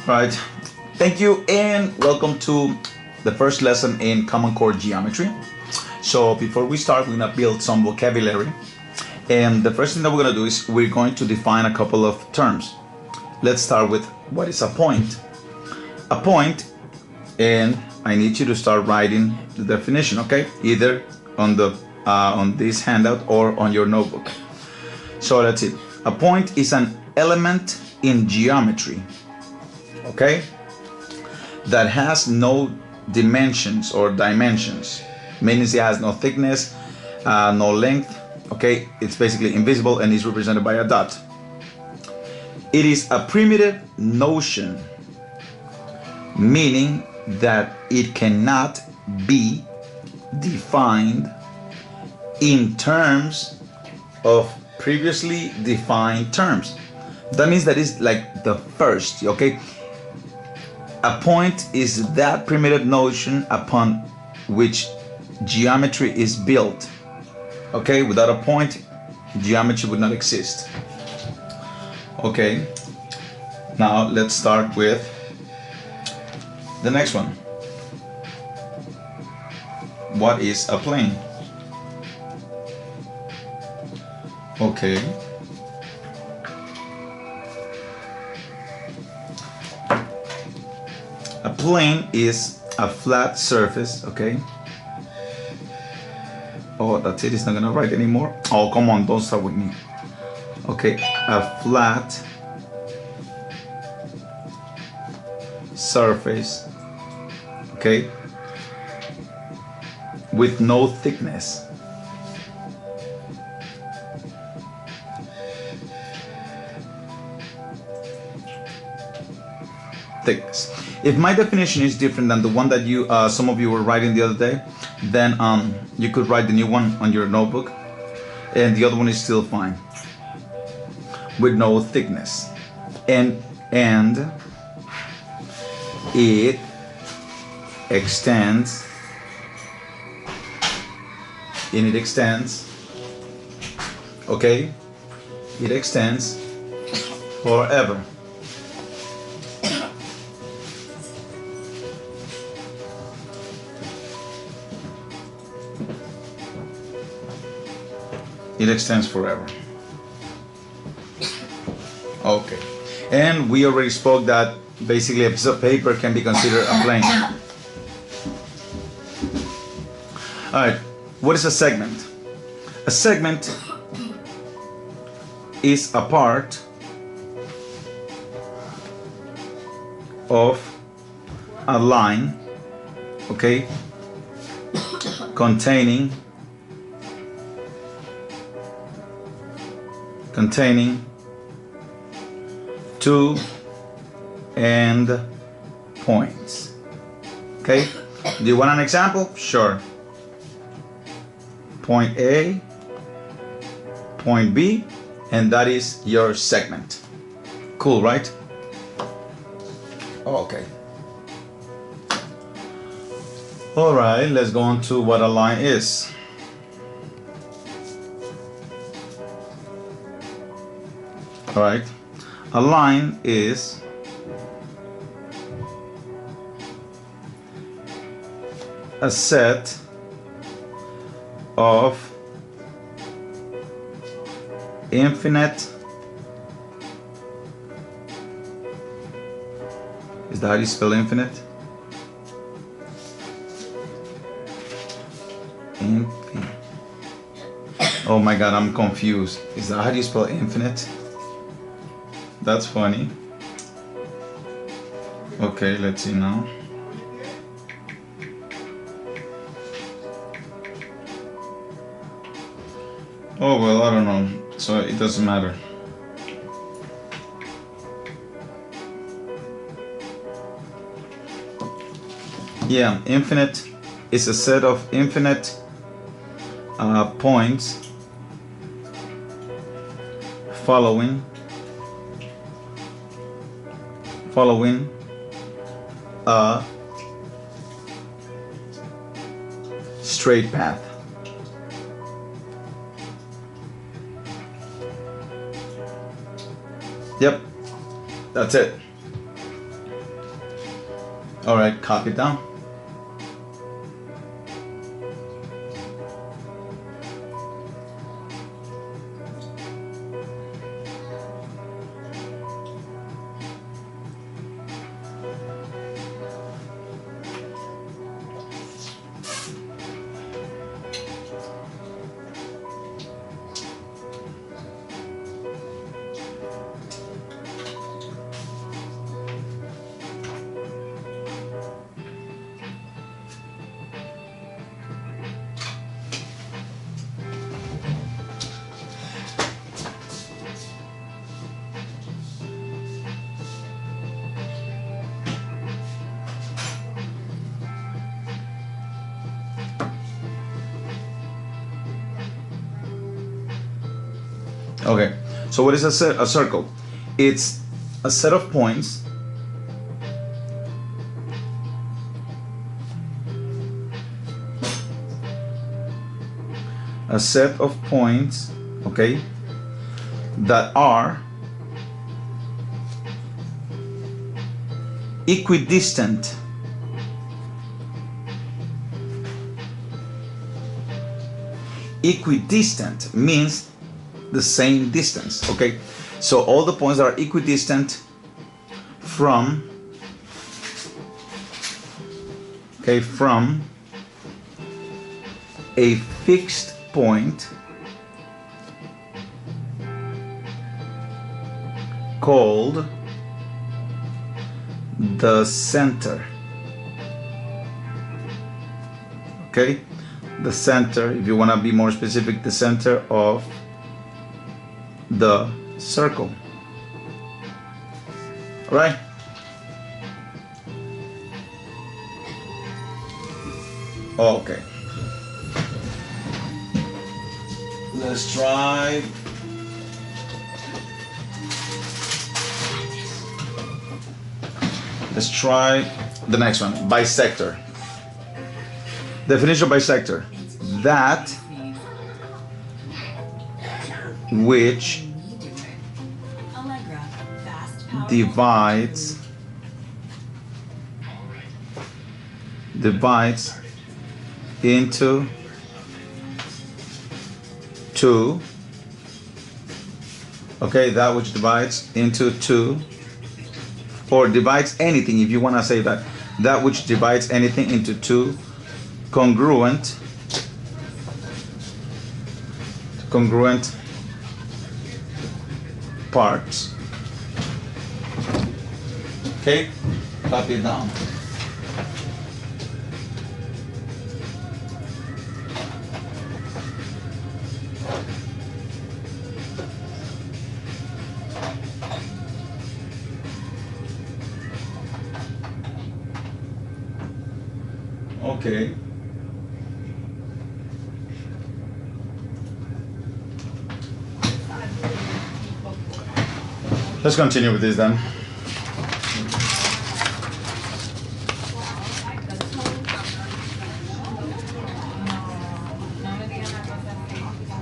Right. Thank you and welcome to the first lesson in Common Core Geometry. So before we start, we're gonna build some vocabulary. And the first thing that we're gonna do is we're going to define a couple of terms. Let's start with what is a point. A point, and I need you to start writing the definition, okay? Either on the on this handout or on your notebook. So that's it. A point is an element in geometry, okay, that has no dimensions or dimensions, meaning it has no thickness, no length, okay. It's basically invisible and is represented by a dot. It is a primitive notion, meaning that it cannot be defined in terms of previously defined terms. That means that it's like the first, okay? A point is that primitive notion upon which geometry is built. Okay, without a point, geometry would not exist. Okay, now let's start with the next one. What is a plane? Okay. A plane is a flat surface, okay? Oh, that's it, it's not gonna write anymore. Oh, come on, don't start with me. Okay, a flat surface, okay, with no thickness. Thickness. If my definition is different than the one that you some of you were writing the other day, then you could write the new one on your notebook, and the other one is still fine, with no thickness, and it extends, okay, it extends forever. It extends forever. Okay, and we already spoke that basically a piece of paper can be considered a plane. All right, what is a segment? A segment is a part of a line, okay, containing two end points. Okay, do you want an example? Sure. Point A, point B, and that is your segment. Cool, right? Okay. All right, let's go on to what a line is. All right, a line is a set of infinite, is that how you spell infinite? Oh my god, I'm confused. Is that how you spell infinite? That's funny. Okay, let's see now. Oh well, I don't know, so it doesn't matter. Yeah, infinite is a set of infinite points following a straight path. Yep, that's it. All right, copy it down. Okay, so what is a circle? It's a set of points okay, that are equidistant. Equidistant means the same distance, okay? So all the points are equidistant from, okay, from a fixed point called the center. Okay, the center, if you want to be more specific, the center of the circle. All right. Okay. Let's try. Let's try the next one. Bisector. Definition of bisector: that which divides into two. Okay, that which divides into two, or divides anything, if you want to say that, that which divides anything into two congruent parts. Okay, copy it down. Okay. Let's continue with this then.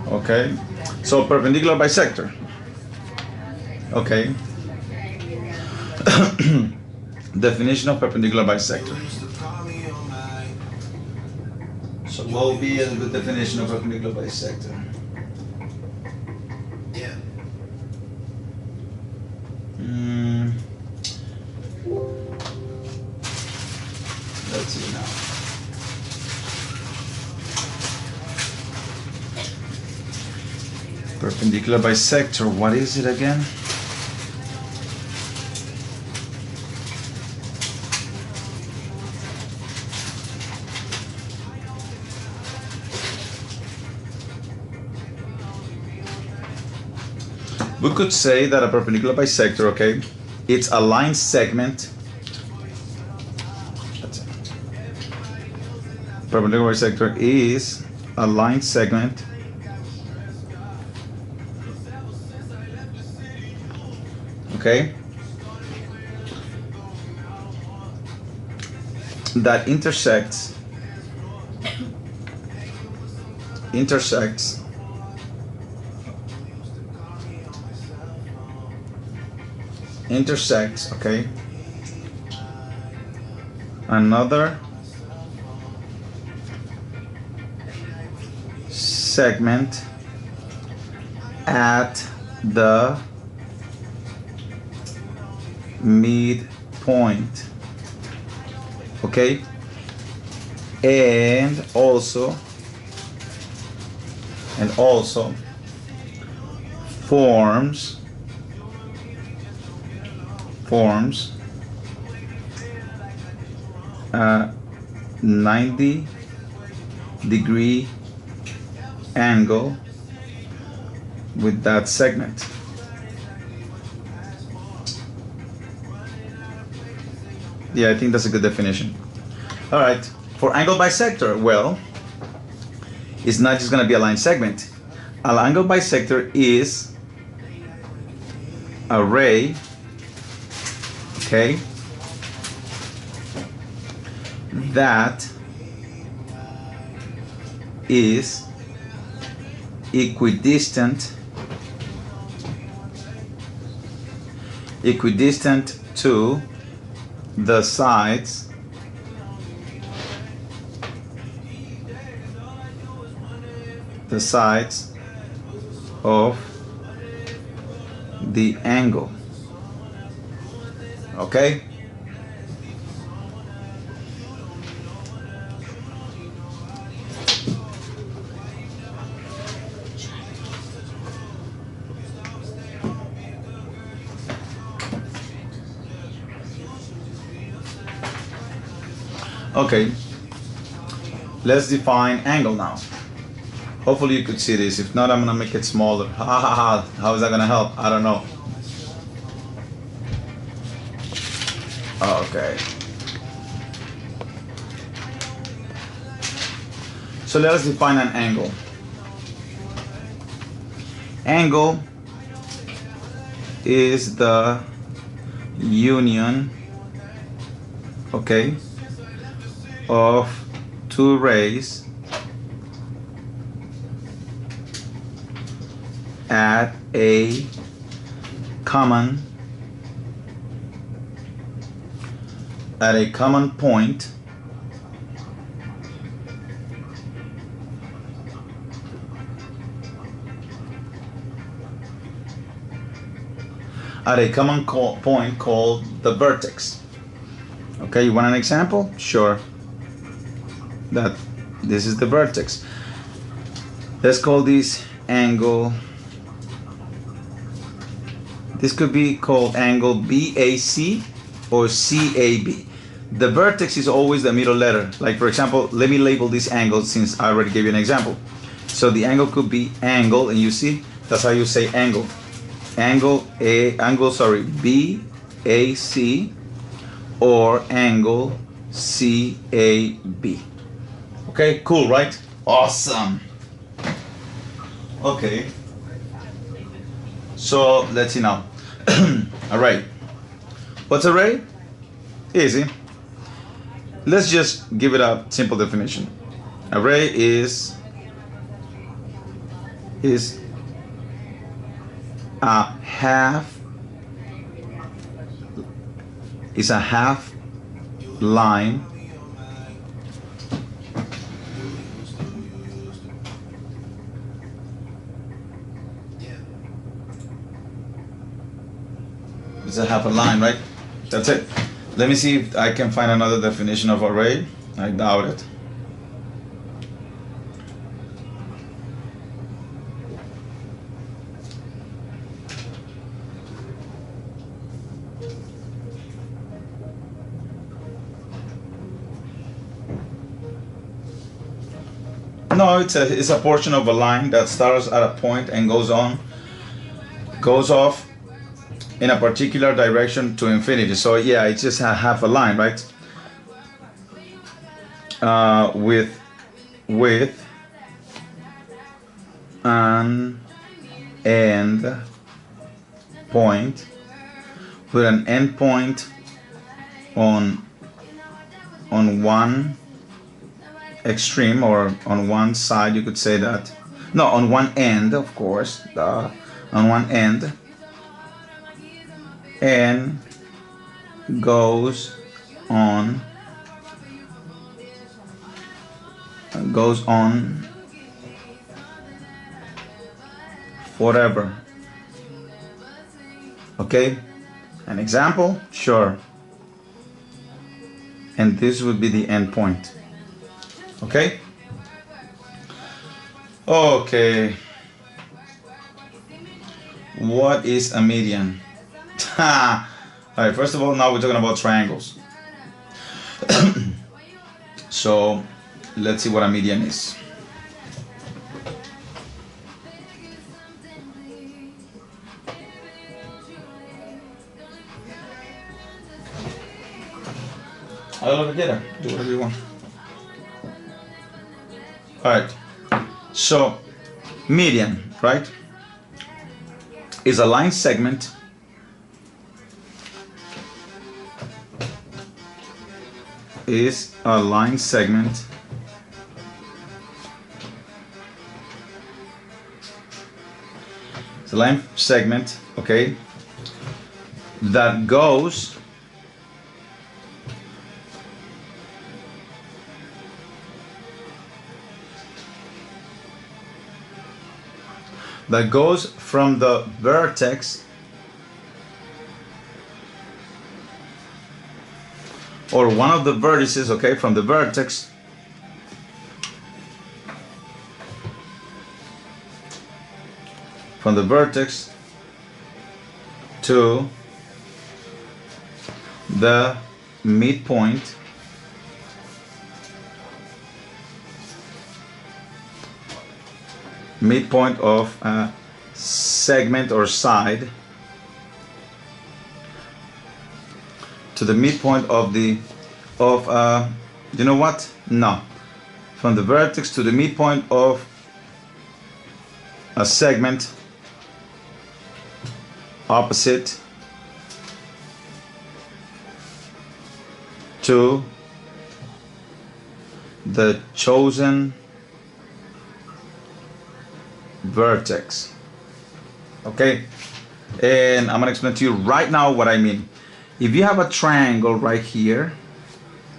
Okay, so perpendicular bisector. Okay. Definition of perpendicular bisector. So what will be the definition of perpendicular bisector? Let's see now. Perpendicular bisector, what is it again? We could say that a perpendicular bisector, okay, it's a line segment. Perpendicular bisector is a line segment okay, that intersects okay, another segment at the midpoint. Okay, and also forms 90-degree angle with that segment. Yeah, I think that's a good definition. All right, for angle bisector, well, it's not just going to be a line segment. An angle bisector is a ray, okay, that is equidistant to the sides of the angle. Okay? Okay, let's define angle now. Hopefully you could see this. If not, I'm gonna make it smaller. Ha ha ha. How is that gonna help? I don't know. Okay. So let us define an angle. Angle is the union, okay, of two rays at a common point point called the vertex. Okay, you want an example? Sure. That this is the vertex. Let's call this angle. This could be called angle BAC or CAB. The vertex is always the middle letter. Like for example, let me label this angle since I already gave you an example. So the angle could be angle, and you see that's how you say angle. BAC or angle CAB. Okay, cool, right? Awesome. Okay. So let's see now. Array. What's array? Easy. Let's just give it a simple definition. Array is a half line it's a half a line, right? That's it. Let me see if I can find another definition of array. I doubt it. No, it's a portion of a line that starts at a point and goes off in a particular direction to infinity. So yeah, it's just a half a line, right? With an end point, with an end point on one extreme, or on one side, you could say that. No, on one end, of course, on one end, and goes on goes on forever. Okay, an example, sure. And this would be the end point. Okay? Okay. What is a median? Alright, first of all, now we're talking about triangles. So, let's see what a median is. I love it, get do whatever you want. Alright, so median, right, is a line segment It's a line segment okay, that goes from the vertex or one of the vertices, okay, from the vertex to the midpoint of a segment or side to the midpoint of the you know what? No. From the vertex to the midpoint of a segment opposite to the chosen vertex. Okay, and I'm gonna explain to you right now what I mean. If you have a triangle right here,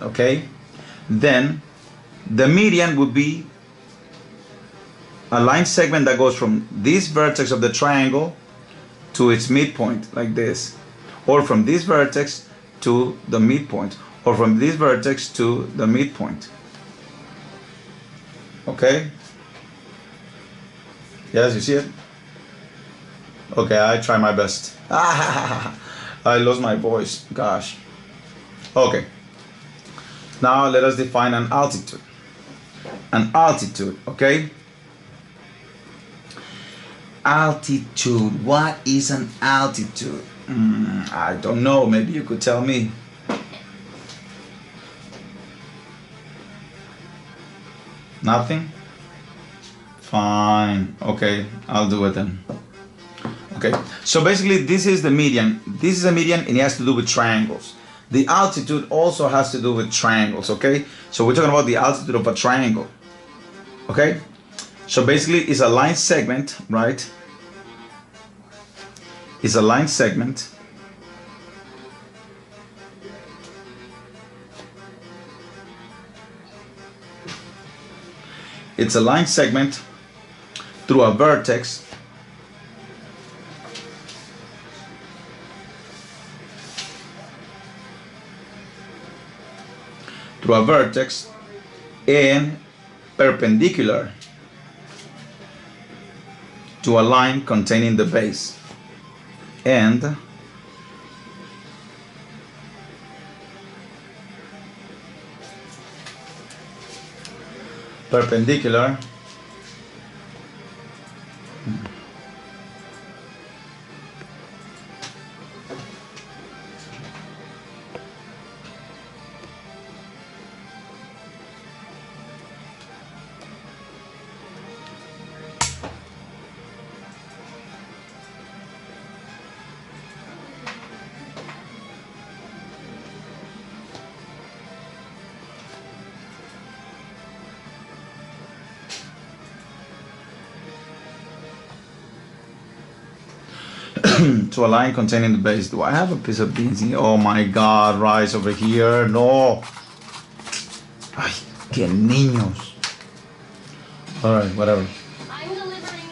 okay, then the median would be a line segment that goes from this vertex of the triangle to its midpoint, like this, or from this vertex to the midpoint, or from this vertex to the midpoint. Okay? Yes, you see it? Okay, I try my best. I lost my voice, gosh. Okay, now let us define an altitude. An altitude, okay? Altitude, what is an altitude? I don't know, maybe you could tell me. Nothing? Fine, okay, I'll do it then. Okay, so basically this is the median. This is a median and it has to do with triangles. The altitude also has to do with triangles, okay? So we're talking about the altitude of a triangle, okay? So basically it's a line segment, right? It's a line segment through a vertex and perpendicular to a line containing the base, and perpendicular to a line containing the base. Do I have a piece of beans here? Oh my god, rice over here. No. Ay, qué niños. All right, whatever. I'm delivering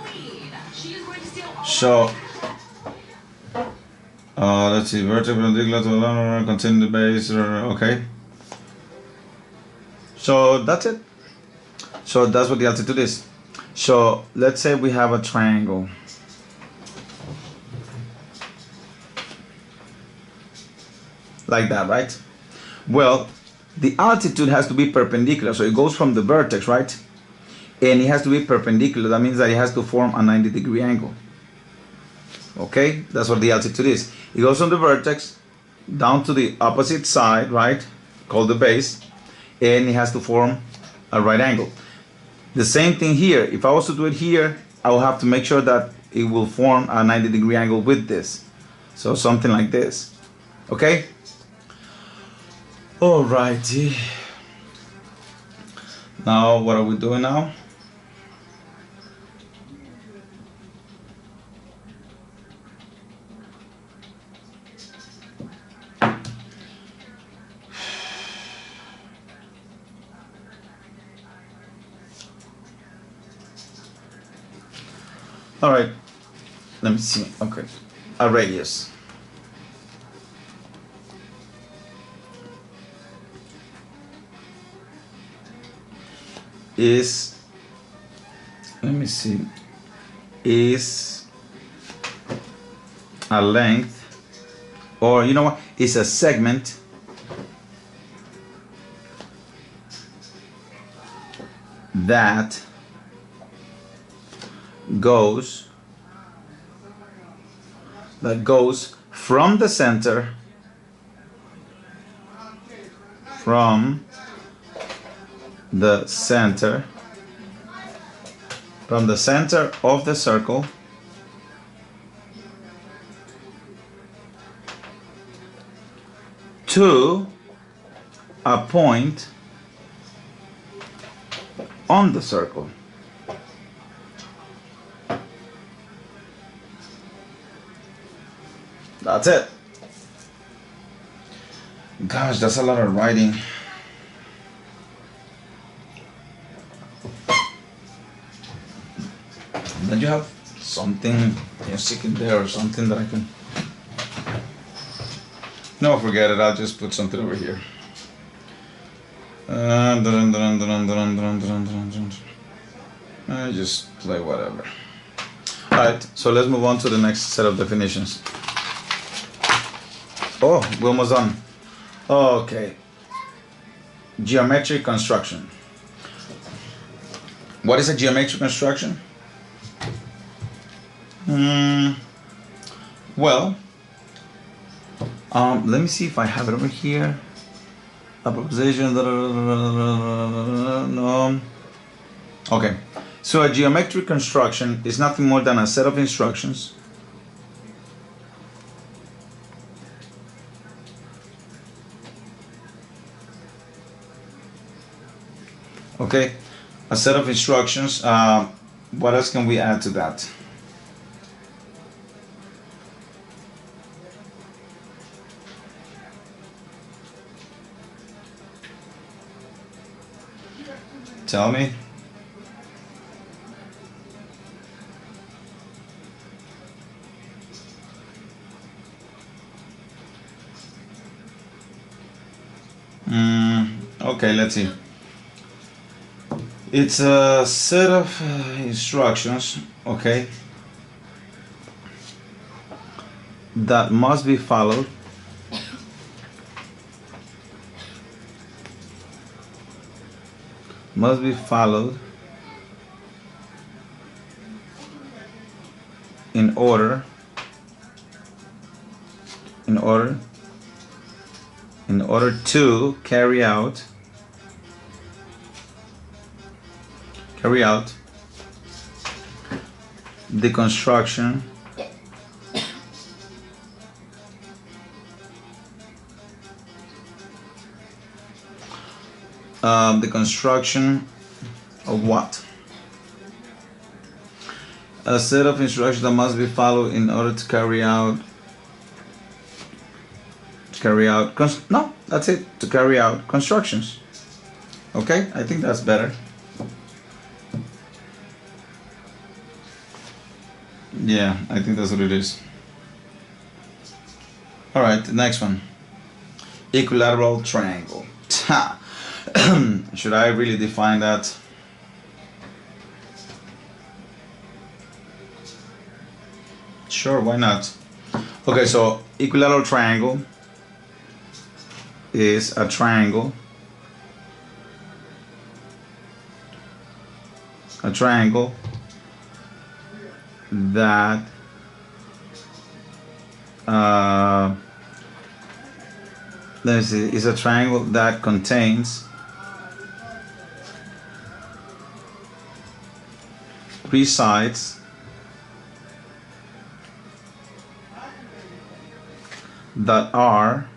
weed. She is going to steal all So, let's see, vertical perpendicular to continue the base. Okay. So that's it. So that's what the altitude is. So let's say we have a triangle. Like that, right? Well, the altitude has to be perpendicular. So it goes from the vertex, right? And it has to be perpendicular. That means that it has to form a 90-degree angle. Okay? That's what the altitude is. It goes from the vertex down to the opposite side, right? Called the base. And it has to form a right angle. The same thing here. If I was to do it here, I will have to make sure that it will form a 90-degree angle with this. So something like this. Okay? Alrighty. Now, what are we doing now? All right, let me see. Okay, a radius. Is, let me see, is a length, or you know what, it's a segment that goes from the center from the center of the circle to a point on the circle. That's it. Gosh, that's a lot of writing. Don't you have something sticking there or something that I can? No, forget it. I'll just put something over here. I just play whatever. Alright, so let's move on to the next set of definitions. Oh, we're almost done. Okay. Geometric construction. What is a geometric construction? Well, let me see if I have it over here. A proposition. No. Okay. So a geometric construction is nothing more than a set of instructions okay, a set of instructions. What else can we add to that? Tell me. Okay, let's see. It's a set of instructions, okay, that must be followed in order to carry out the construction of what? A set of instructions that must be followed in order to carry out constructions. Okay, I think that's better. Yeah, I think that's what it is. All right, the next one. Equilateral triangle. Should I really define that? Sure, why not? Okay, so equilateral triangle is a triangle that let me see, is a triangle that contains three sides that are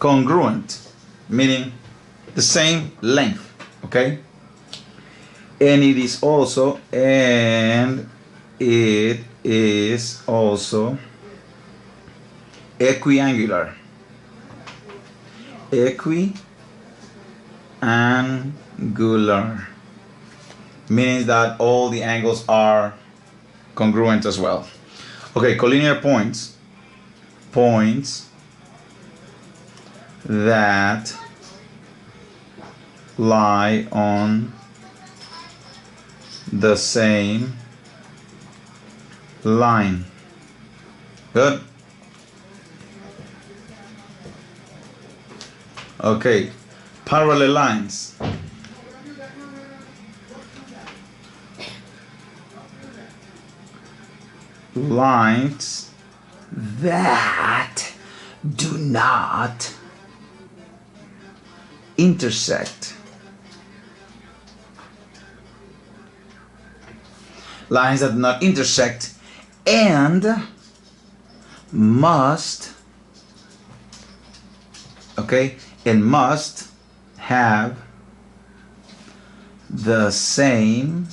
congruent, meaning the same length, okay? And it is also equiangular. Equiangular means that all the angles are congruent as well. Okay, collinear points that lie on the same line. Good. Okay, parallel lines. Lines that do not intersect. Lines that do not intersect and must have the same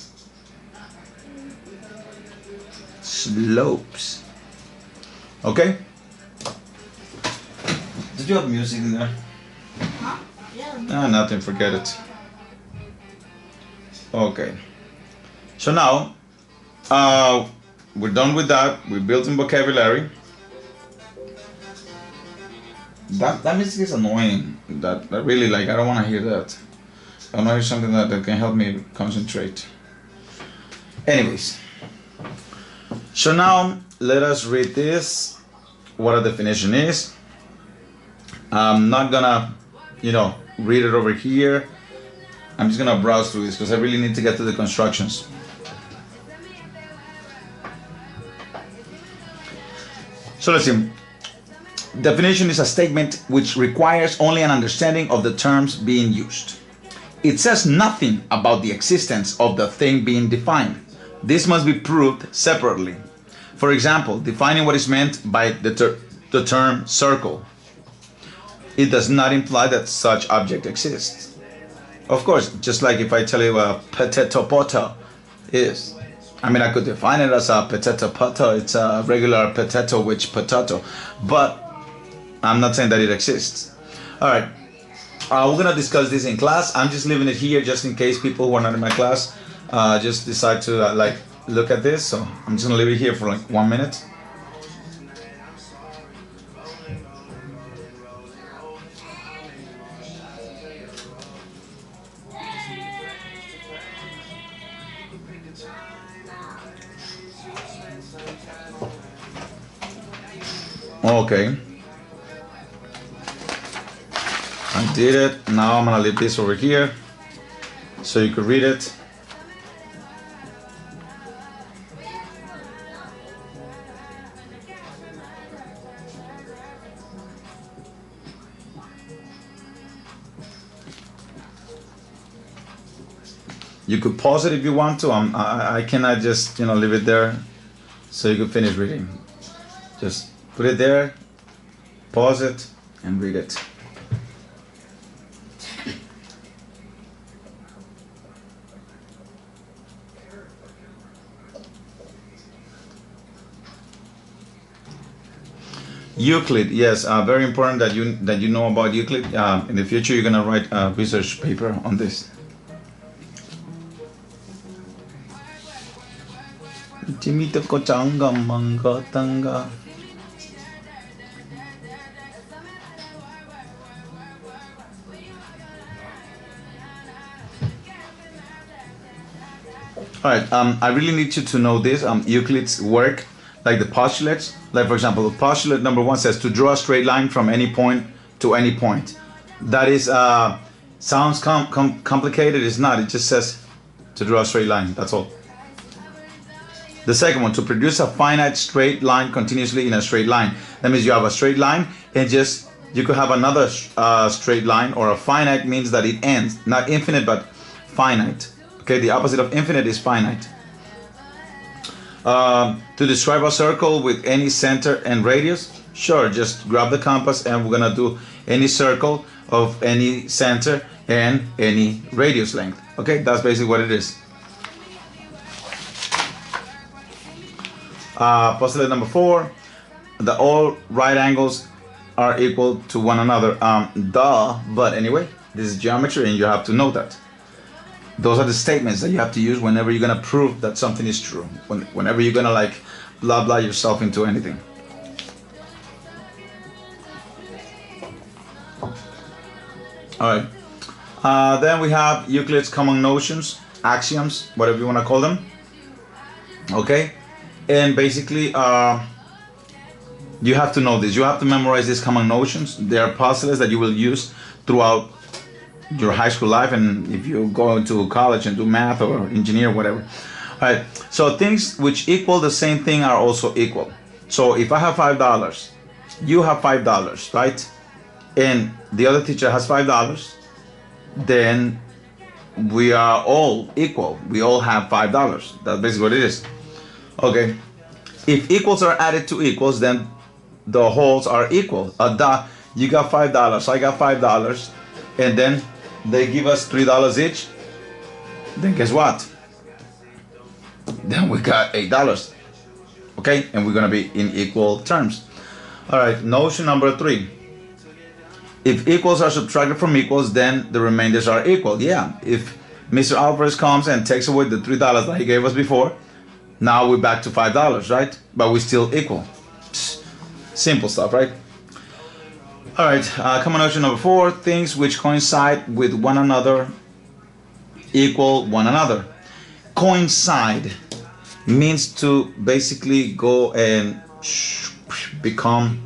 slopes. Okay? Did you have music in there? Ah, nothing, forget it. Okay. So now, we're done with that. We built in vocabulary. That music is annoying. That really, like, I don't want to hear that. I want to hear something that can help me concentrate. Anyways. So now, let us read this, what a definition is. I'm not gonna, read it over here. I'm just gonna browse through this because I really need to get to the constructions. So let's see. Definition is a statement which requires only an understanding of the terms being used. It says nothing about the existence of the thing being defined. This must be proved separately. For example, defining what is meant by the term circle. It does not imply that such object exists. Of course, just like if I tell you a potato poto is. I mean, I could define it as a potato poto. It's a regular potato with potato. But I'm not saying that it exists. All right. We're going to discuss this in class. I'm just leaving it here just in case people who are not in my class just decide to look at this. So I'm just going to leave it here for 1 minute. Okay. I did it. Now I'm gonna leave this over here so you could read it. You could pause it if you want to. I cannot just leave it there so you could finish reading. Just put it there, pause it, and read it. Euclid, yes, very important that you know about Euclid. In the future, you're gonna write a research paper on this. Chimita kochanga manga tanga. Alright, I really need you to know this. Euclid's work, like the postulates. Like for example, the postulate number 1 says to draw a straight line from any point to any point. That is, sounds complicated. It's not. It just says to draw a straight line. That's all. The second one, to produce a finite straight line continuously in a straight line. That means you have a straight line and just you could have another straight line, or a finite means that it ends, not infinite but finite. Okay, the opposite of infinite is finite. To describe a circle with any center and radius, sure, just grab the compass and we're gonna do any circle of any center and any radius length. Okay, that's basically what it is. Postulate number 4, the all right angles are equal to one another. But anyway, this is geometry and you have to know that. Those are the statements that you have to use whenever you're gonna prove that something is true. Whenever you're gonna like blah blah yourself into anything. Alright. Then we have Euclid's common notions, axioms, whatever you wanna call them. Okay? And basically you have to know this. You have to memorize these common notions. They are postulates that you will use throughout your high school life, and if you go into college and do math or engineer, whatever. All right, so things which equal the same thing are also equal. So if I have $5, you have $5, right? And the other teacher has $5, then we are all equal. We all have $5. That's basically what it is. Okay, if equals are added to equals, then the wholes are equal. You got $5, I got $5, and then they give us $3 each, then guess what? Then we got $8. Okay, and we're gonna be in equal terms. All right, notion number 3. If equals are subtracted from equals, then the remainders are equal. Yeah, if Mr. Alvarez comes and takes away the $3 that he gave us before, now we're back to $5, right? But we're still equal. Simple stuff, right? All right, common notion number 4, things which coincide with one another equal one another. Coincide means to basically go and become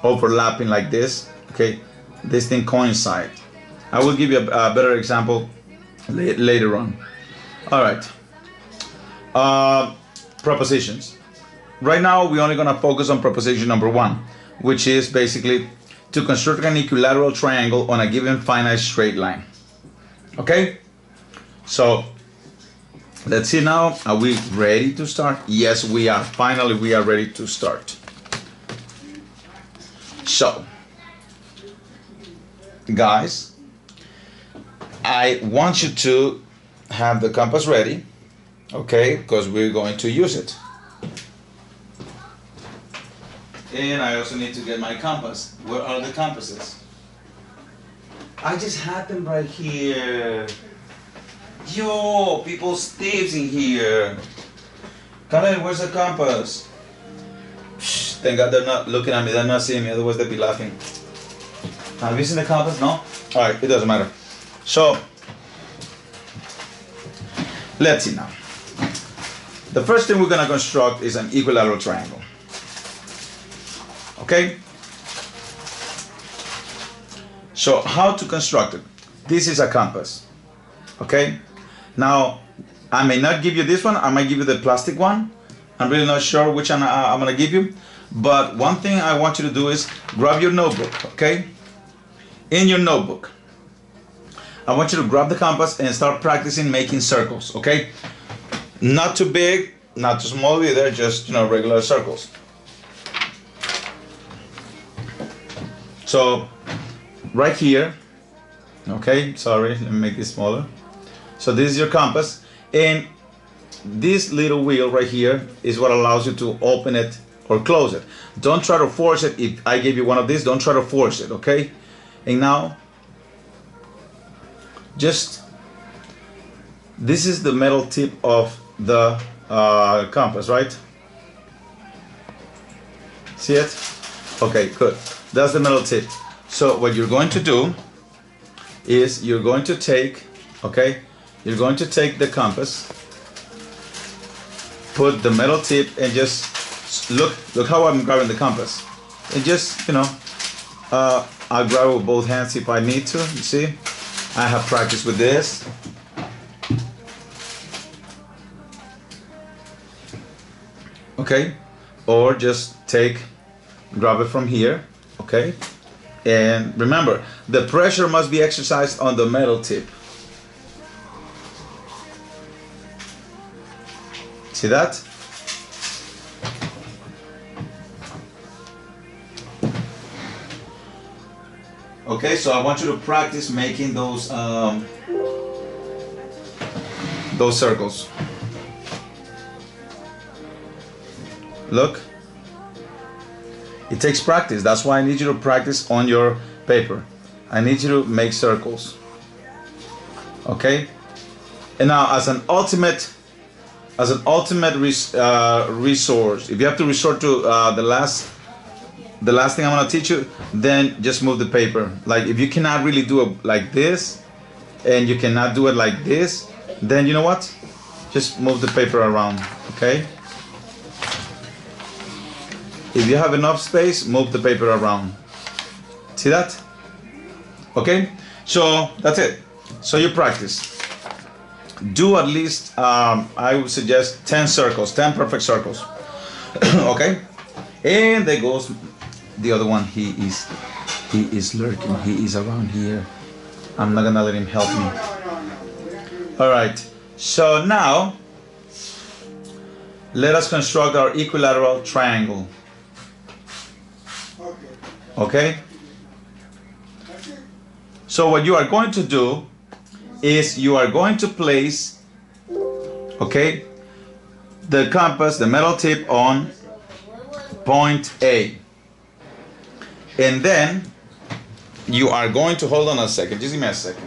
overlapping like this. Okay, this thing coincide. I will give you a better example later on. All right, propositions. Right now we're only gonna focus on proposition number 1, which is basically to construct an equilateral triangle on a given finite straight line. Okay, so let's see now. Are we ready to start? Yes, we are. Finally, we are ready to start. So, guys, I want you to have the compass ready, okay, because we're going to use it. And I also need to get my compass. Where are the compasses? I just had them right here. Yo, people's thieves in here. Karen, where's the compass? Shh, thank God they're not looking at me. They're not seeing me. Otherwise they'd be laughing. Have you seen the compass? No? Alright, it doesn't matter. So, let's see now. The first thing we're going to construct is an equilateral triangle. Okay, so how to construct it? This is a compass. Okay, now I may not give you this one. I might give you the plastic one. I'm really not sure which one I'm gonna give you, but one thing I want you to do is grab your notebook. Okay, in your notebook I want you to grab the compass and start practicing making circles. Okay, not too big, not too small either, just regular circles. So right here, okay, sorry, let me make this smaller. So this is your compass, and this little wheel right here is what allows you to open it or close it. Don't try to force it. If I gave you one of these, don't try to force it, okay? And now, this is the metal tip of the compass, right? See it? Okay, good. That's the metal tip. So what you're going to do is you're going to take, okay, you're going to take the compass, put the metal tip, and just look how I'm grabbing the compass. And just, you know, I'll grab it with both hands if I need to. You see, I have practice with this. Okay, or just grab it from here. Okay, and remember, the pressure must be exercised on the metal tip. See that? Okay, so I want you to practice making those circles. Look, it takes practice. That's why I need you to practice on your paper. I need you to make circles. Okay, and now as an ultimate resource, if you have to resort to the last thing I'm gonna teach you, then just move the paper. Like if you cannot really do it like this, and you cannot do it like this, then you know what? Just move the paper around. Okay. If you have enough space, move the paper around. See that? Okay, so that's it. So you practice. Do at least, I would suggest 10 circles, 10 perfect circles. Okay? And there goes the other one. He is lurking. He is around here. I'm not gonna let him help me. All right, so now let us construct our equilateral triangle. Okay, so what you are going to do is you are going to place, okay, the compass, the metal tip on point A, and then you are going to, hold on a second, just give me a second.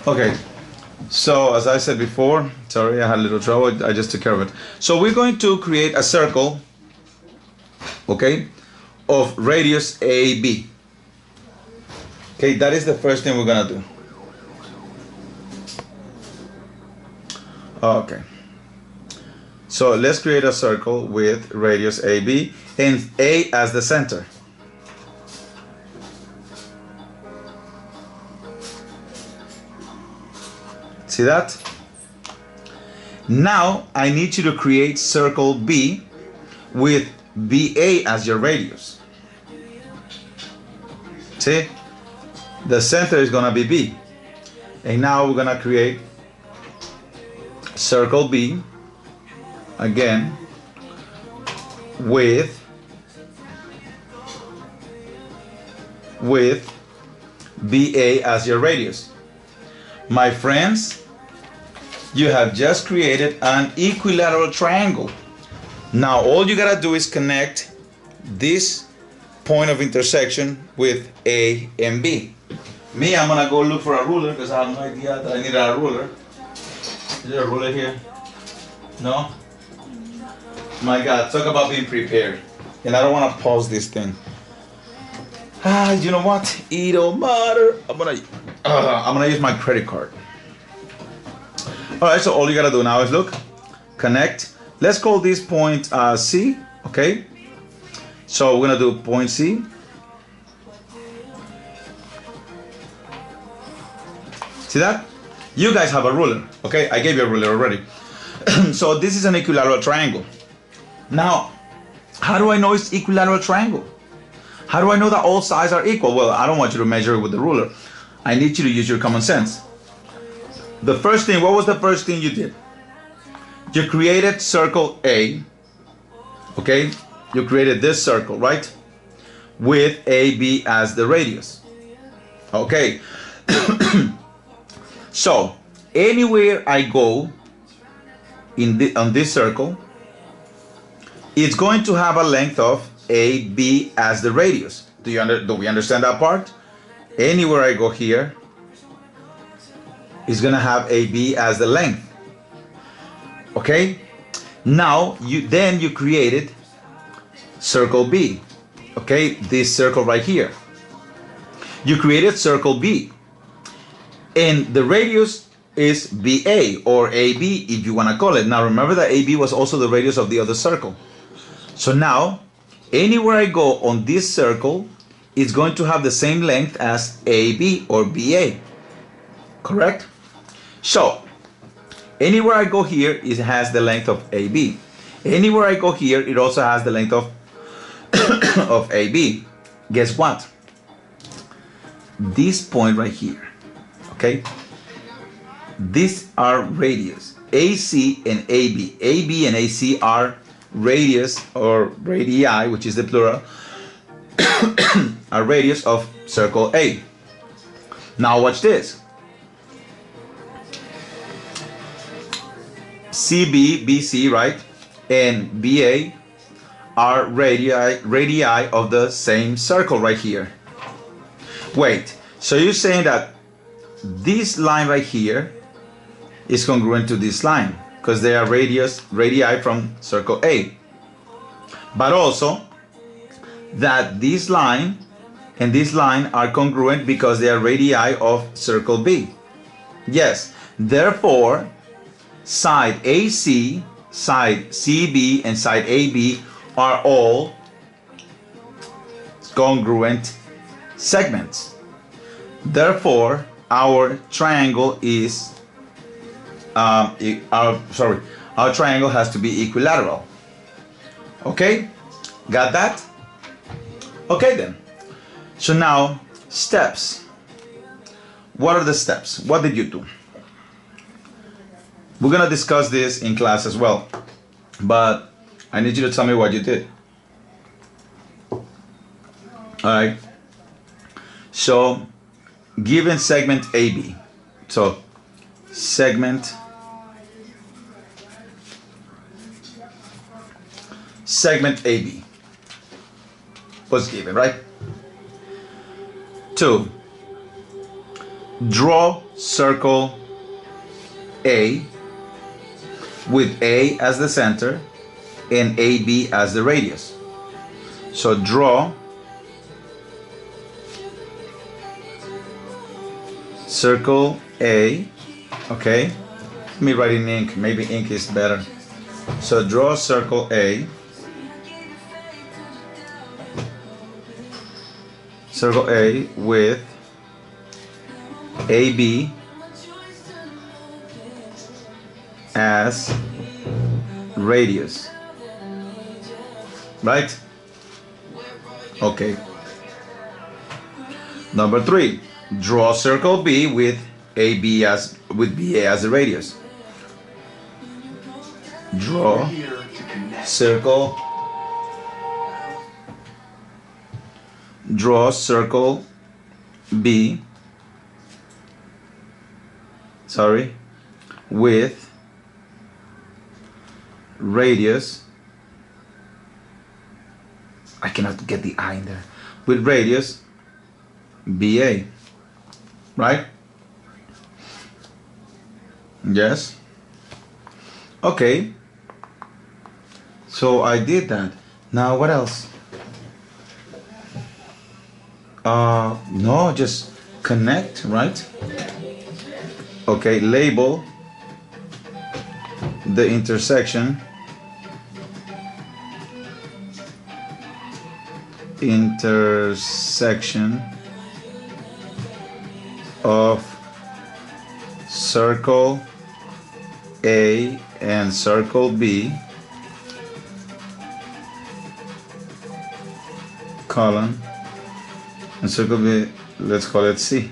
Okay, so as I said before, sorry, I had a little trouble, I just took care of it. So we're going to create a circle, okay, of radius AB. Okay, that is the first thing we're gonna do. Okay, so let's create a circle with radius AB and A as the center. See that? Now I need you to create circle B with BA as your radius. See? The center is gonna be B. And now we're gonna create circle B again with BA as your radius. My friends, you have just created an equilateral triangle. Now all you gotta do is connect this point of intersection with A and B. Me, I'm gonna go look for a ruler because I have no idea that I need a ruler. Is there a ruler here? No? My God, talk about being prepared. And I don't want to pause this thing. You know what? It don't matter. I'm gonna use my credit card. All right, so all you gotta do now is look, connect. Let's call this point C, okay? So we're gonna do point C. See that? You guys have a ruler, okay? I gave you a ruler already. So this is an equilateral triangle. Now, how do I know it's equilateral triangle? How do I know that all sides are equal? Well, I don't want you to measure it with the ruler. I need you to use your common sense. The first thing, what was the first thing you did? You created circle A, okay? You created this circle, right? With AB as the radius. Okay. So, anywhere I go on this circle, it's going to have a length of AB as the radius. Do we understand that part? Anywhere I go here is gonna have AB as the length. Okay? Now you created circle B. Okay, this circle right here. You created circle B. And the radius is BA or AB if you want to call it. Now remember that AB was also the radius of the other circle. So now, anywhere I go on this circle, it's going to have the same length as AB or BA. Correct? So, anywhere I go here, it has the length of AB. Anywhere I go here, it also has the length of, of AB. Guess what? This point right here, okay? These are radius, AC and AB. AB and AC are radius or radii, which is the plural, a radius of circle A. Now watch this. CB, BC, right, and BA are radii of the same circle right here. Wait, so you're saying that this line right here is congruent to this line because they are radii from circle A, but also that this line and this line are congruent because they are radii of circle B. Yes, therefore side AC, side CB, and side AB are all congruent segments. Therefore, our triangle is our triangle has to be equilateral. Okay, got that? Okay then. So now steps. What are the steps? What did you do? We're gonna discuss this in class as well, but I need you to tell me what you did. Alright, so given segment AB, so segment AB was given, right? 2, draw circle A with A as the center and AB as the radius. So draw circle A, okay? Let me write in ink, maybe ink is better. So draw circle A, with AB as radius, right? Okay. Number 3, draw circle B with BA as the radius. Draw circle B, with radius, I cannot get the I in there, with radius BA, right? Yes. Okay, so I did that. Now what else? No, just connect, right? Okay, label the intersection of circle A and circle B, colon, and circle B, let's call it C.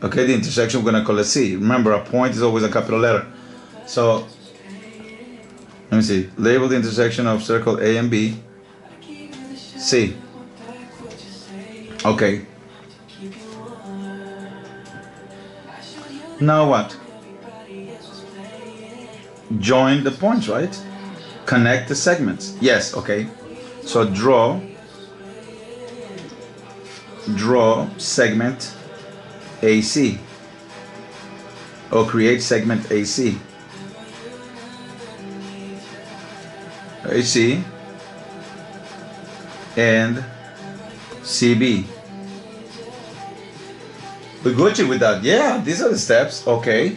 Okay, the intersection we're gonna call it C. Remember, a point is always a capital letter. So let me see. Label the intersection of circle A and B C. Okay. Now what? Join the points, right? Connect the segments. Yes, okay. So draw segment AC, or create segment AC. AC and CB. We got you with that. Yeah, these are the steps. Okay.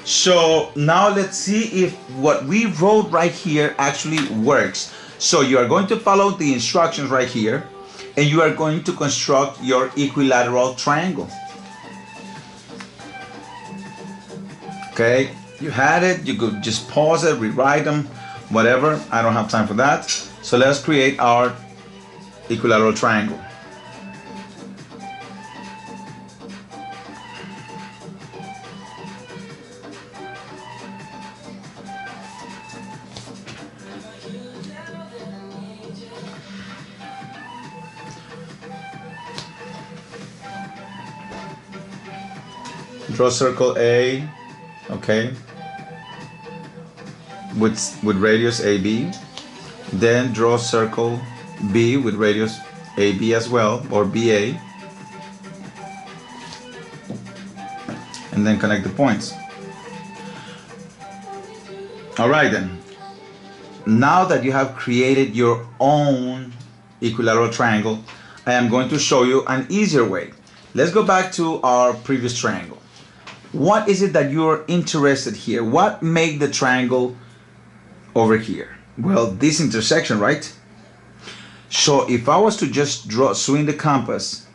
So now let's see if what we wrote right here actually works. So you are going to follow the instructions right here, and you are going to construct your equilateral triangle. Okay, you had it. You could just pause it, rewrite them, whatever. I don't have time for that. So let's create our equilateral triangle. Draw circle A, okay, with radius AB. Then draw circle B with radius AB as well, or BA. And then connect the points. All right then. Now that you have created your own equilateral triangle, I am going to show you an easier way. Let's go back to our previous triangle. What is it that you're interested here? What made the triangle over here? Well, this intersection, right? So if I was to just swing the compass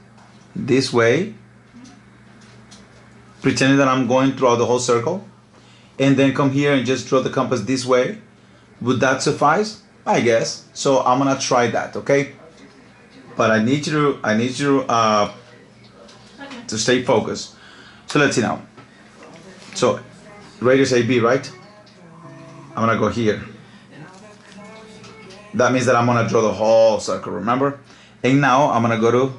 this way, pretending that I'm going throughout the whole circle, and then come here and just draw the compass this way, would that suffice? I guess. So I'm gonna try that, okay? But I need you to stay focused. So let's see now. So radius AB, right? I'm gonna go here. That means that I'm gonna draw the whole circle, remember? And now I'm gonna go to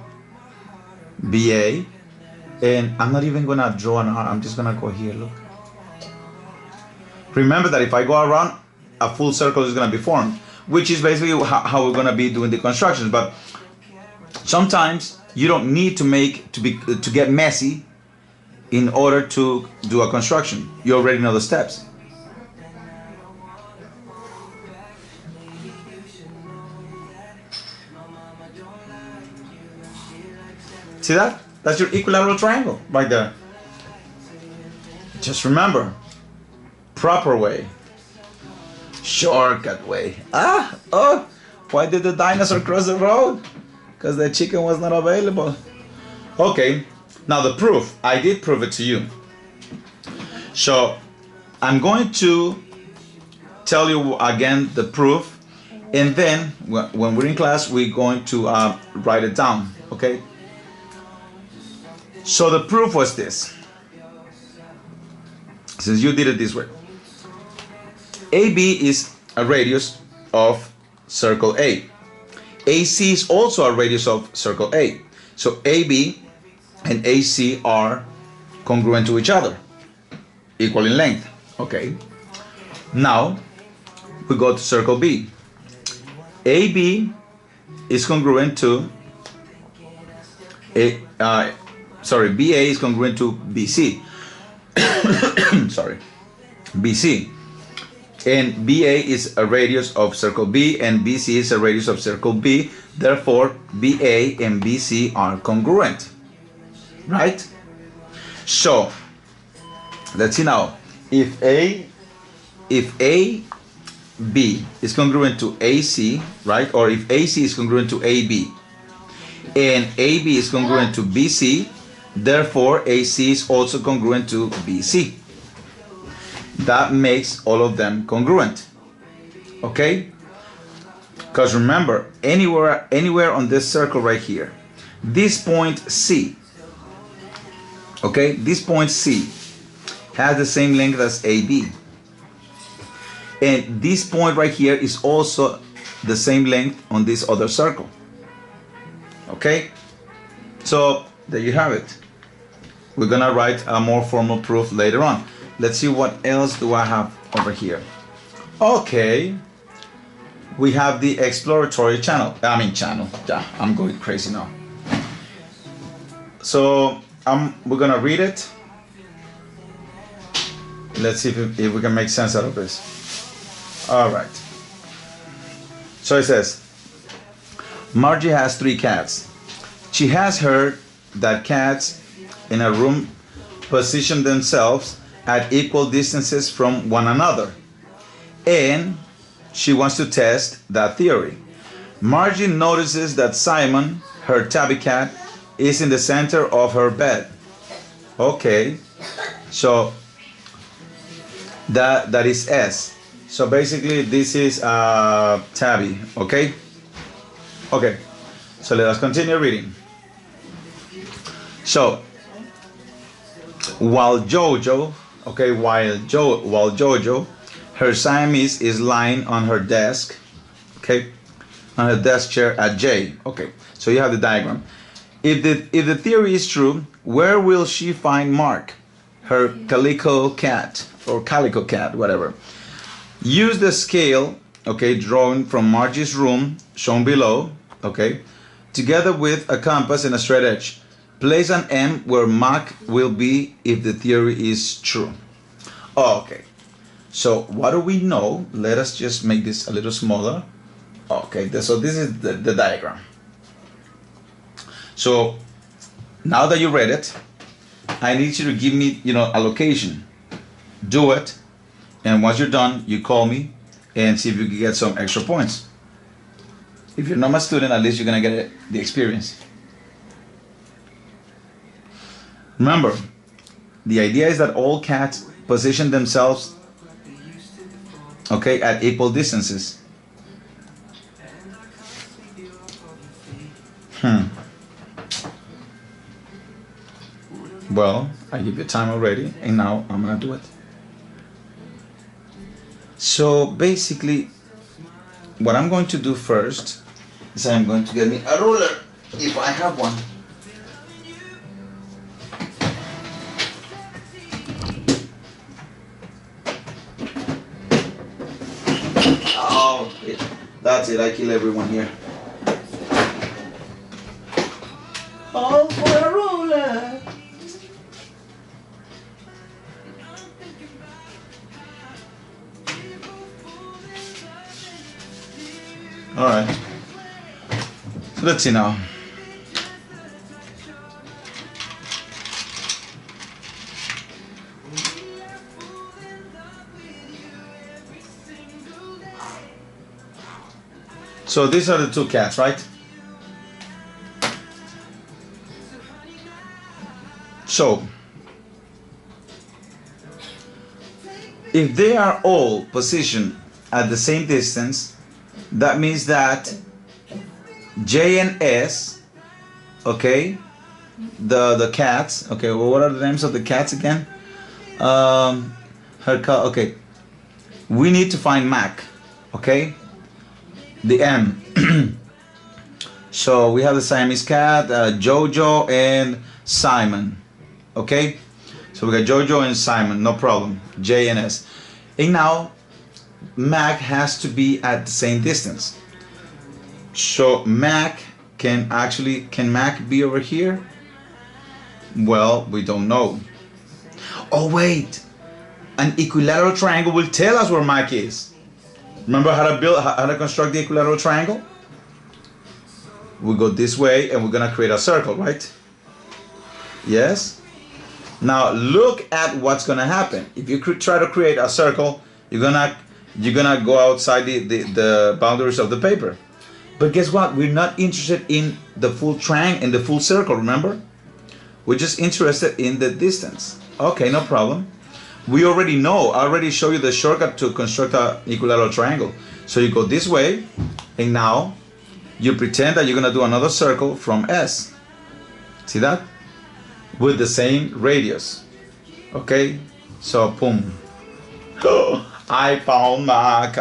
BA, and I'm not even gonna draw an arc. I'm just gonna go here, look. Remember that if I go around, a full circle is gonna be formed, which is basically how we're gonna be doing the constructions. But sometimes you don't need to get messy in order to do a construction. You already know the steps. See that? That's your equilateral triangle right there. Just remember, proper way, shortcut way. Why did the dinosaur cross the road? Because the chicken was not available. Okay, now the proof. I did prove it to you. So I'm going to tell you again the proof, and then when we're in class, we're going to write it down, okay? So the proof was this. Since you did it this way, AB is a radius of circle A. AC is also a radius of circle A. So AB and AC are congruent to each other, equal in length. Okay. Now we go to circle B. AB is congruent to BA is congruent to BC. Sorry, BC. And BA is a radius of circle B, and BC is a radius of circle B. Therefore, BA and BC are congruent, right? So let's see now. If AB is congruent to AC, right? Or if AC is congruent to AB, and AB is congruent to BC, therefore AC is also congruent to BC. That makes all of them congruent. Okay? Because remember, anywhere on this circle right here, this point C, okay, this point C has the same length as AB. And this point right here is also the same length on this other circle. Okay? So there you have it. We're gonna write a more formal proof later on. Let's see what else do I have over here. Okay. we have the exploratory channel. Yeah, I'm going crazy now. So we're gonna read it. Let's see if we can make sense out of this. All right. So it says, Margie has 3 cats. She has heard that cats in a room position themselves at equal distances from one another, and she wants to test that theory. Margie notices that Simon, her tabby cat, is in the center of her bed. Okay, so that is S. So basically this is tabby. Okay, so let us continue reading. So while Jojo, her Siamese is lying on her desk, okay, on her desk chair at J. Okay, so you have the diagram. If the theory is true, where will she find Mark, her calico cat, whatever? Use the scale, okay, drawn from Margie's room, shown below, okay, together with a compass and a straight edge. Place an M where Mark will be if the theory is true. Okay, so what do we know? Let us just make this a little smaller. Okay, so this is the diagram. So now that you read it, I need you to give me, a location. Do it, and once you're done, you call me and see if you can get some extra points. If you're not my student, at least you're gonna get the experience. Remember, the idea is that all cats position themselves, okay, at equal distances. Well, I give you time already, and now I'm gonna do it. So basically, what I'm going to do first is I'm going to get me a ruler, if I have one. Oh, that's it, I kill everyone here. Oh, for a ruler. All right, so let's see now. So these are the 2 cats, right? So if they are all positioned at the same distance, that means that J and S, okay, the cats, okay, well, what are the names of the cats again? Okay, we need to find Mac, okay, the M. So we have the Siamese cat, Jojo and Simon, okay, so we got Jojo and Simon, no problem, J and S. And now Mac has to be at the same distance. So Mac can Mac be over here? Well, we don't know. Oh wait, an equilateral triangle will tell us where Mac is. Remember how to construct the equilateral triangle? We go this way and we're gonna create a circle, right? Yes? Now look at what's gonna happen. If you try to create a circle, you're gonna go outside the boundaries of the paper. But guess what? We're not interested in the full triangle and the full circle, remember? We're just interested in the distance. Okay, no problem. We already know, I already showed you the shortcut to construct an equilateral triangle. So you go this way, and now you pretend that you're gonna do another circle from S. See that? With the same radius. Okay, so boom. I found Mac,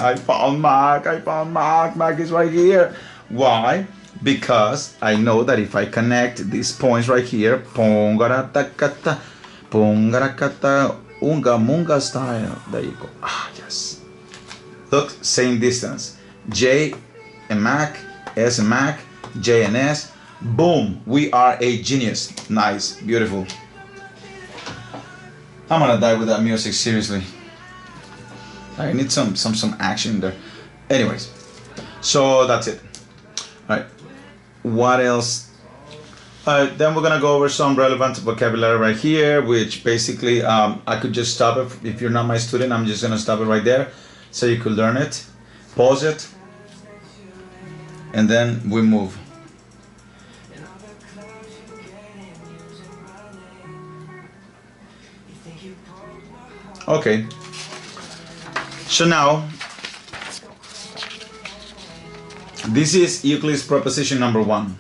Mac is right here. Why? Because I know that if I connect these points right here, pongarakata, unga munga style. There you go. Ah, yes. Look, same distance. J and Mac, S and Mac, J and S. Boom, we are a genius. Nice, beautiful. I'm gonna die with that music, seriously. I need some action there. Anyways, so that's it. All right, what else? Then we're gonna go over some relevant vocabulary right here, which basically I could just stop it. If you're not my student, I'm just gonna stop it right there so you could learn it. Pause it, and then we move. Okay, so now this is Euclid's proposition number 1,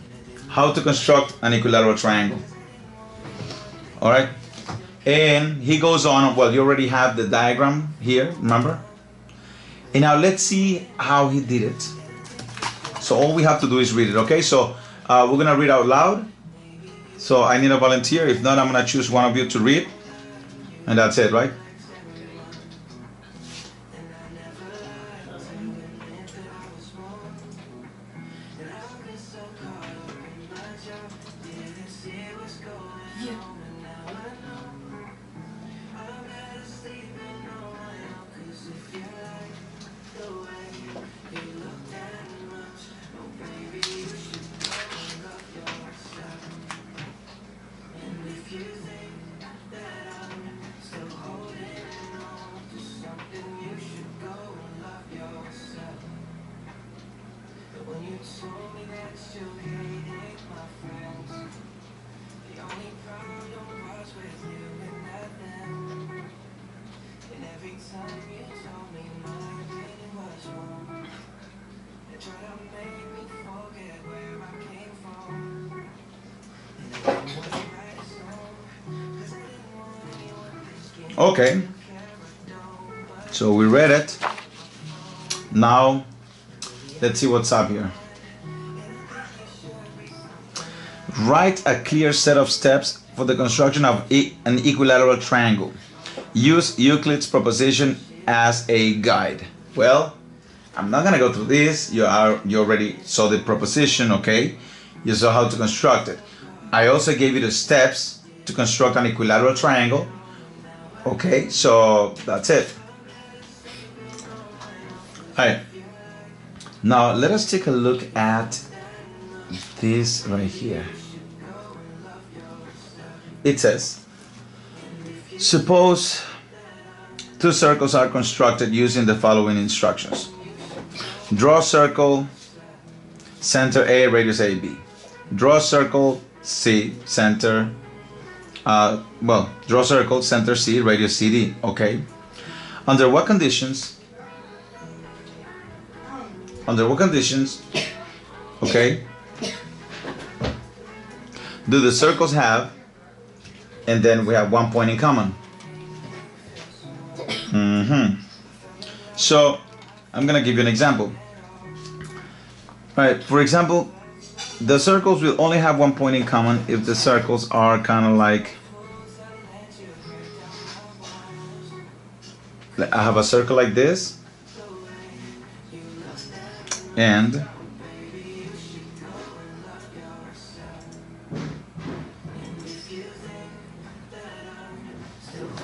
how to construct an equilateral triangle. All right, and he goes on. Well, you already have the diagram here, remember? And now let's see how he did it. So all we have to do is read it. Okay, so we're gonna read out loud. So I need a volunteer. If not, I'm gonna choose one of you to read, and that's it, right? Okay, so we read it. Now let's see what's up here. Write a clear set of steps for the construction of an equilateral triangle. Use Euclid's proposition as a guide. Well, I'm not gonna go through this. You already saw the proposition, okay? You saw how to construct it. I also gave you the steps to construct an equilateral triangle. Okay, so that's it. Alright, now let us take a look at this right here. It says, suppose two circles are constructed using the following instructions. Draw a circle, center A, radius AB. Draw a circle C, center draw a circle, center C, radius CD. Okay. Under what conditions? Okay. Do the circles have? And then we have one point in common. So I'm gonna give you an example. All right. For example, the circles will only have one point in common if the circles are kind of like, I have a circle like this, and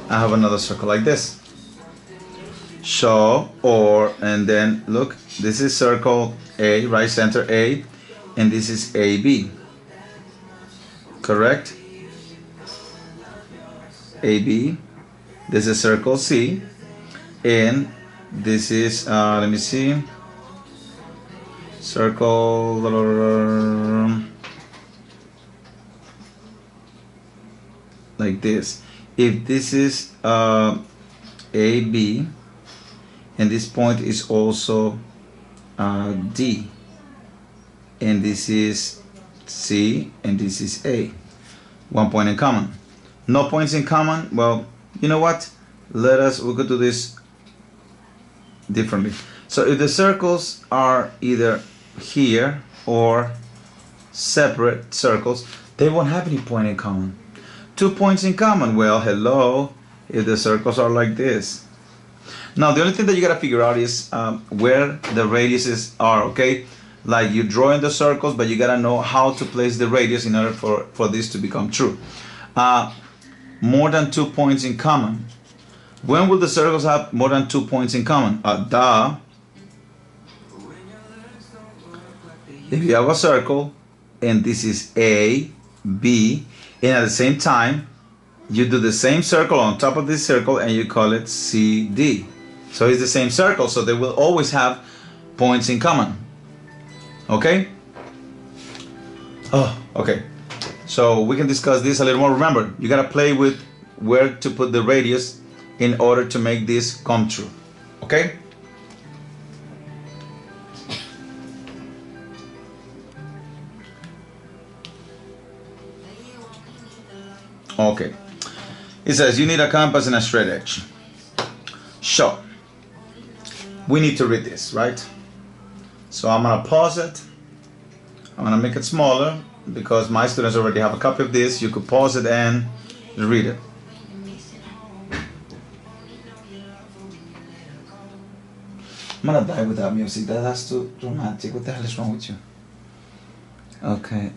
I have another circle like this. So, and then look, this is circle A, right, center A, and this is AB, correct? AB, this is circle C, and this is, let me see, circle, like this. If this is AB, and this point is also D, and this is C, and this is A. One point in common. No points in common. Well, you know what? We could do this differently. So if the circles are either here or separate circles, they won't have any point in common. 2 points in common. Well, hello. If the circles are like this. Now the only thing that you gotta figure out is where the radiuses are, okay? Like you draw in the circles, but you gotta know how to place the radius in order for this to become true. More than 2 points in common. When will the circles have more than 2 points in common? If you have a circle and this is A, B, and at the same time you do the same circle on top of this circle and you call it CD. So it's the same circle, so they will always have points in common. Okay? Oh, okay. So we can discuss this a little more. Remember, you gotta play with where to put the radius in order to make this come true. Okay? Okay. It says you need a compass and a straight edge. So we need to read this, right? So I'm gonna pause it. I'm gonna make it smaller because my students already have a copy of this. You could pause it and read it. I'm gonna die without music. That's too romantic. What the hell is wrong with you? Okay.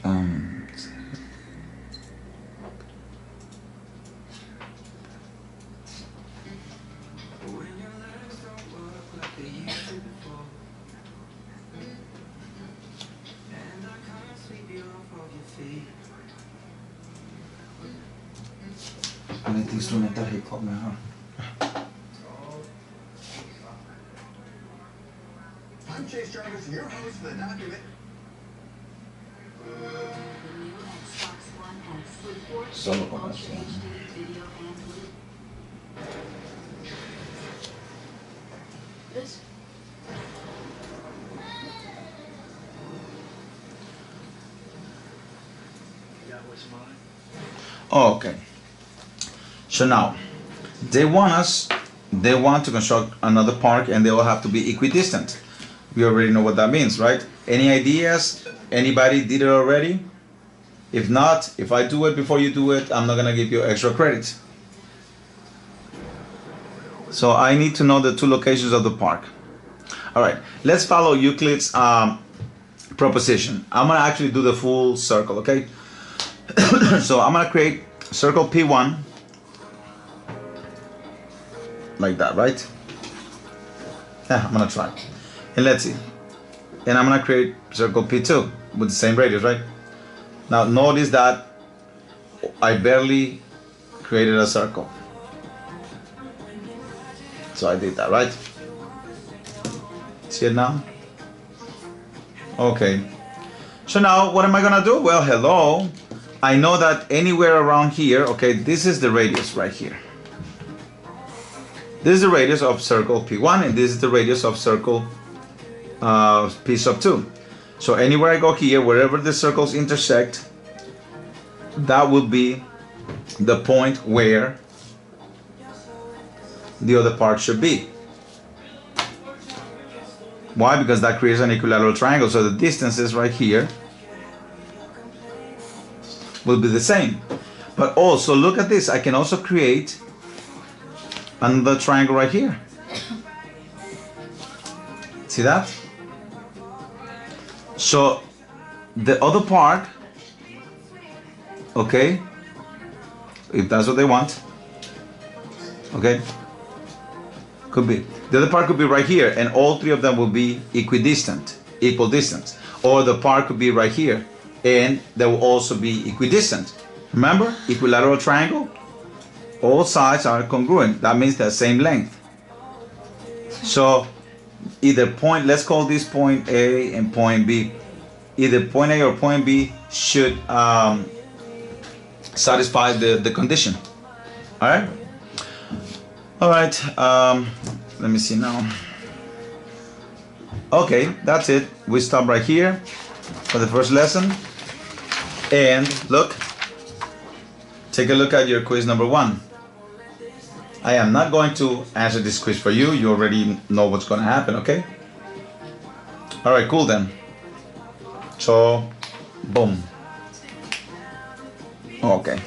Ponete instrumental hip hop mejor. I'm Chase Jarvis, your host for the document. Solo con esto. This. Okay. So now they want to construct another park and they all have to be equidistant. We already know what that means, right? Any ideas? Anybody did it already? If not, if I do it before you do it, I'm not gonna give you extra credit. So I need to know the two locations of the park. All right, let's follow Euclid's proposition. I'm gonna actually do the full circle, okay? So I'm gonna create circle P1 like that, right? Yeah, I'm gonna try. And let's see. And I'm gonna create circle P2 with the same radius, right? Now notice that I barely created a circle. So I did that, right? See it now? Okay. So now what am I gonna do? Well, hello. I know that anywhere around here, okay, this is the radius right here. This is the radius of circle P1 and this is the radius of circle P sub 2. So anywhere I go here, wherever the circles intersect, that will be the point where the other part should be. Why? Because that creates an equilateral triangle. So the distances right here will be the same. But also look at this. I can also create another triangle right here. See that? So the other part, okay, if that's what they want, okay, could be. The other part could be right here, and all three of them will be equidistant, equal distance. Or the part could be right here, and they will also be equidistant. Remember, equilateral triangle, all sides are congruent. That means they're the same length. So either point, let's call this point A and point B. Either point A or point B should satisfy the condition. All right. All right. Let me see now. Okay, that's it. We stop right here for the first lesson. And look, take a look at your quiz number 1. I am not going to answer this quiz for you. You already know what's going to happen, okay? All right, cool then. So, boom. Okay.